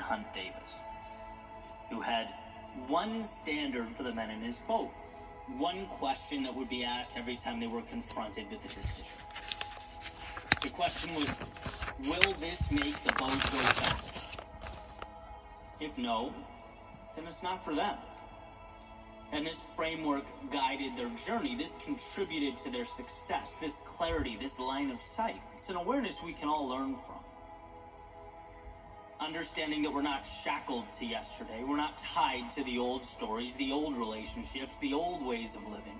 Hunt Davis, who had one standard for the men in his boat, one question that would be asked every time they were confronted with the decision. The question was, will this make the boat go fast? If no, then it's not for them. And this framework guided their journey. This contributed to their success, this clarity, this line of sight. It's an awareness we can all learn from. Understanding that we're not shackled to yesterday, we're not tied to the old stories, the old relationships, the old ways of living.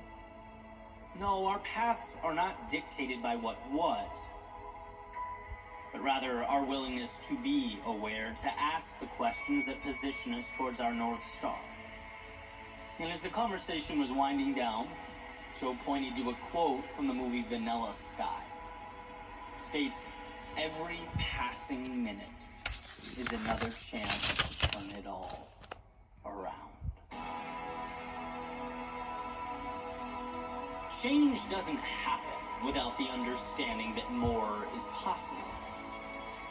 No, our paths are not dictated by what was, but rather our willingness to be aware, to ask the questions that position us towards our North Star. And as the conversation was winding down, Joe pointed to a quote from the movie Vanilla Sky. It states, "Every passing minute is another chance to turn it all around." Change doesn't happen without the understanding that more is possible.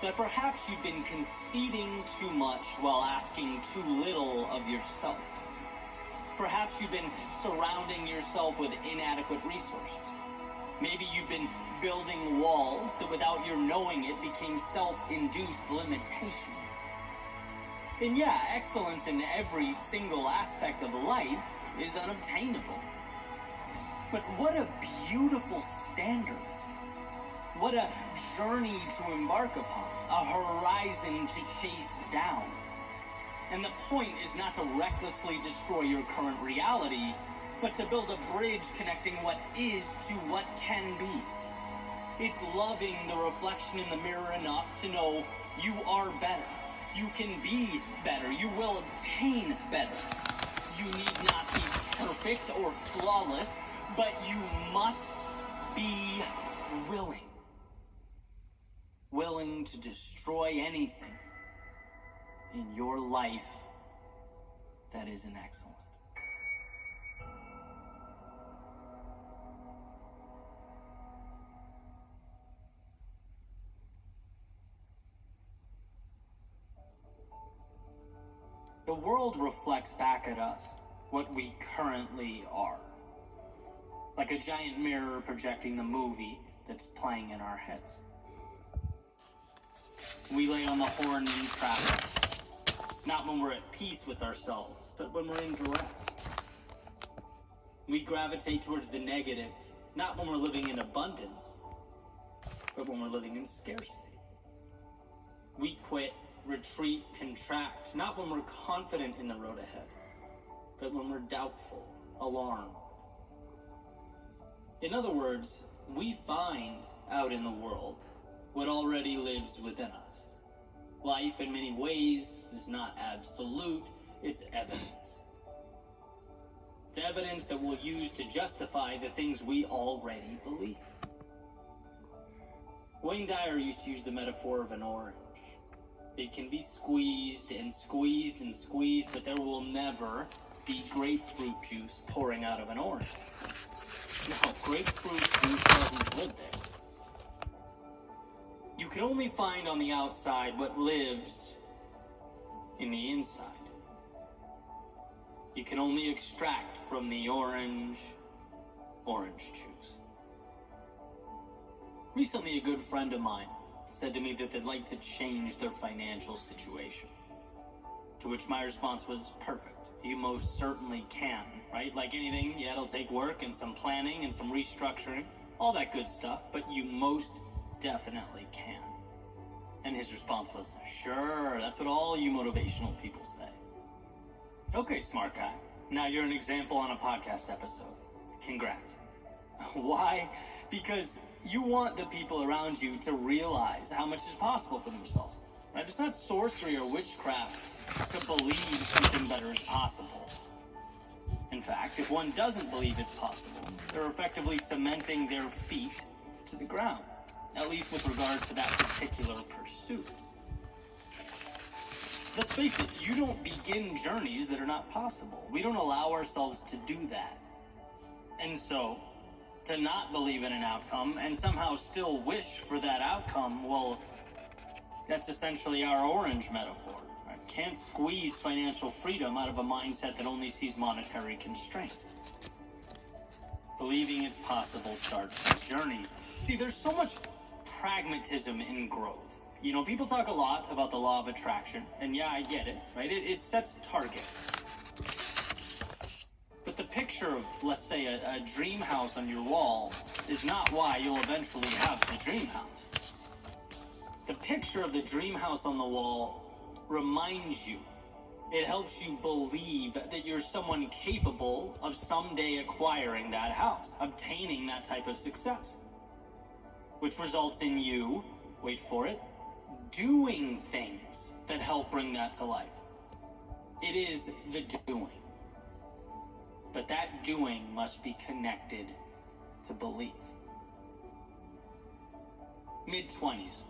That perhaps you've been conceding too much while asking too little of yourself. Perhaps you've been surrounding yourself with inadequate resources. Maybe you've been building walls that without your knowing it became self-induced limitation. And yeah, excellence in every single aspect of life is unobtainable. But what a beautiful standard. What a journey to embark upon, a horizon to chase down. And the point is not to recklessly destroy your current reality, but to build a bridge connecting what is to what can be. It's loving the reflection in the mirror enough to know you are better. You can be better. You will obtain better. You need not be perfect or flawless, but you must be willing. Willing to destroy anything in your life that isn't excellent. The world reflects back at us what we currently are. Like a giant mirror projecting the movie that's playing in our heads. We lay on the horn in traffic, not when we're at peace with ourselves, but when we're in duress. We gravitate towards the negative, not when we're living in abundance, but when we're living in scarcity. We quit, retreat, contract, not when we're confident in the road ahead, but when we're doubtful, alarmed. In other words, we find out in the world what already lives within us. Life, in many ways, is not absolute, it's evidence. It's evidence that we'll use to justify the things we already believe. Wayne Dyer used to use the metaphor of an orange. It can be squeezed and squeezed and squeezed, but there will never be grapefruit juice pouring out of an orange. No, grapefruit juice doesn't live there. You can only find on the outside what lives in the inside. You can only extract from the orange juice. Recently, a good friend of mine said to me that they'd like to change their financial situation. To which my response was, perfect. You most certainly can, right? Like anything, yeah, it'll take work and some planning and some restructuring, all that good stuff, but you most definitely can. And his response was, sure, that's what all you motivational people say. Okay, smart guy. Now you're an example on a podcast episode. Congrats. Why? Because you want the people around you to realize how much is possible for themselves. Right? It's not sorcery or witchcraft to believe something better is possible. In fact, if one doesn't believe it's possible, they're effectively cementing their feet to the ground, at least with regard to that particular pursuit. Let's face it, you don't begin journeys that are not possible. We don't allow ourselves to do that. And so, to not believe in an outcome and somehow still wish for that outcome, well, that's essentially our orange metaphor, right? can't squeeze financial freedom out of a mindset that only sees monetary constraint. Believing it's possible starts the journey. See, there's so much pragmatism in growth. You know, people talk a lot about the law of attraction, and yeah, I get it, right? It sets targets. But the picture of, let's say, a dream house on your wall is not why you'll eventually have the dream house. The picture of the dream house on the wall reminds you. It helps you believe that you're someone capable of someday acquiring that house, obtaining that type of success. Which results in you, wait for it, doing things that help bring that to life. It is the doing. But that doing must be connected to belief. Mid-20s.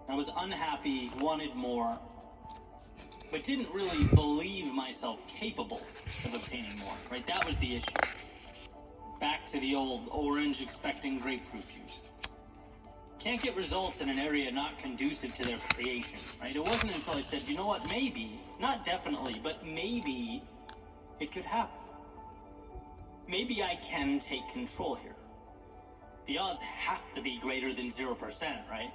I was unhappy, wanted more, but didn't really believe myself capable of obtaining more, right? That was the issue. Back to the old orange expecting grapefruit juice. Can't get results in an area not conducive to their creation, right? It wasn't until I said, you know what, maybe, not definitely, but maybe it could happen. Maybe I can take control here. The odds have to be greater than 0%, right?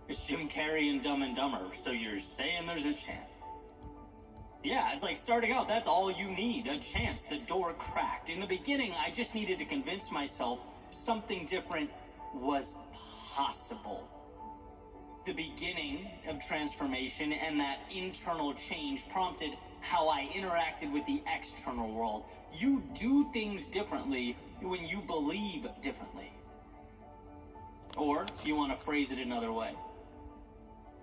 It's Jim Carrey and Dumb and Dumber, so you're saying there's a chance. Yeah, it's like starting out, that's all you need, a chance, the door cracked. In the beginning, I just needed to convince myself something different was possible. The beginning of transformation and that internal change prompted how I interacted with the external world. You do things differently when you believe differently. Or, if you want to phrase it another way,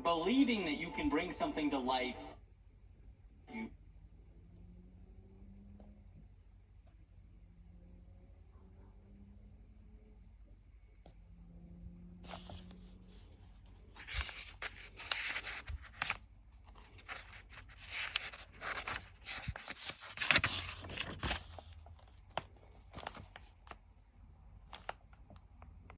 believing that you can bring something to life you